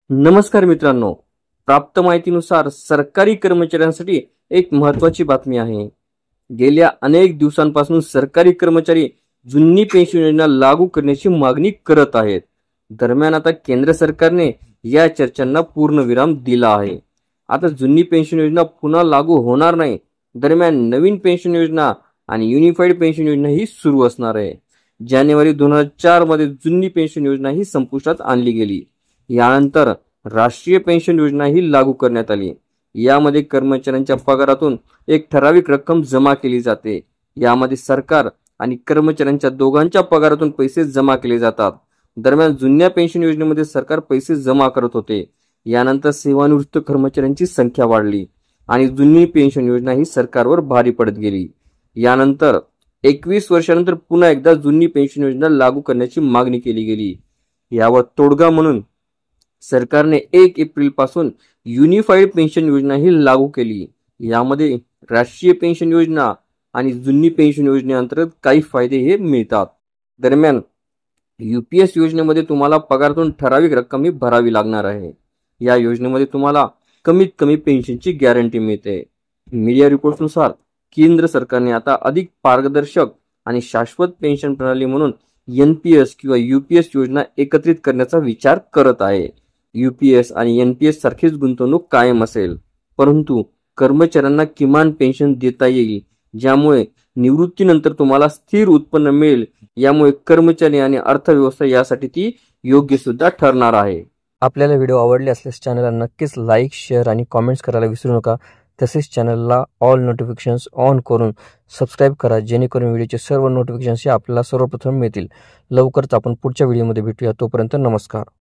नमस्कार मित्रांनो, प्राप्त माहितीनुसार सरकारी कर्मचाऱ्यांसाठी एक महत्त्वाची बातमी आहे। गेल्या अनेक दिवसांपासून सरकारी कर्मचारी जुनी पेन्शन योजना लागू करण्याची मागणी करत आहेत। दरम्यान आता केंद्र सरकारने या चर्चांना पूर्णविराम दिला आहे। आता जुनी पेन्शन योजना पुन्हा लागू होणार नाही। दरम्यान नवीन पेन्शन योजना आणि युनिफाईड पेन्शन योजना ही सुरू असणार आहे। जानेवारी 2004 मध्ये जुनी पेन्शन योजना ही संपुष्टात आणली गेली। यानंतर राष्ट्रीय पेन्शन योजना ही लागू करण्यात आली। यामध्ये कर्मचाऱ्यांच्या पगारातून एक ठराविक रक्कम जमा केली जाते। यामध्ये सरकार आणि कर्मचाऱ्यांच्या दोघांच्या पगारातून पैसे जमा केले जातात। दरम्यान जुन्या पेन्शन योजनेमध्ये सरकार पैसे जमा करत होते। यानंतर सेवानिवृत्त कर्मचाऱ्यांची संख्या वाढली आणि जुनी पेन्शन योजना ही सरकारवर भारी पडत गेली। यानंतर 21 वर्षानंतर पुन्हा एकदा जुनी पेन्शन योजना लागू करण्याची मागणी केली गेली। यावर तोडगा म्हणून सरकारने 1 एप्रिल पासून युनिफाईड पेन्शन योजना ही लागू केली। यामध्ये राष्ट्रीय पेन्शन योजना आणि जुनी पेन्शन योजनेअंतर्गत काही फायदे हे मिळतात। दरम्यान यूपीएस योजनेमध्ये तुम्हाला पगारातून ठराविक रक्कम ही भरावी लागणार आहे। या योजनेमध्ये तुम्हाला कमीत कमी पेन्शनची गॅरंटी मिळते। मीडिया रिपोर्ट्सनुसार केंद्र सरकारने आता अधिक पारदर्शक आणि शाश्वत पेन्शन प्रणाली म्हणून एनपीएस किंवा यूपीएस योजना एकत्रित करण्याचा विचार करत आहे। यूपीएस आणि एनपीएस सारखीच गुंतवणूक कायम असेल, परंतु कर्मचाऱ्यांना किमान पेन्शन देता येईल, ज्यामुळे निवृत्तीनंतर तुम्हाला स्थिर उत्पन्न मिळेल। यामुळे कर्मचारी आणि अर्थव्यवस्था यासाठी ती योग्य सुद्धा ठरणार आहे। आपल्याला व्हिडिओ आवडले असल्यास चॅनलला नक्कीच लाईक, शेअर आणि कमेंट्स करायला विसरू नका। तसेच चॅनलला ऑल नोटिफिकेशन्स ऑन करून सबस्क्राईब करा, जेणेकरून व्हिडिओचे सर्व नोटिफिकेशन्स आपल्याला सर्वप्रथम मिळतील। लवकरच आपण पुढच्या व्हिडिओमध्ये भेटूया। तोपर्यंत नमस्कार।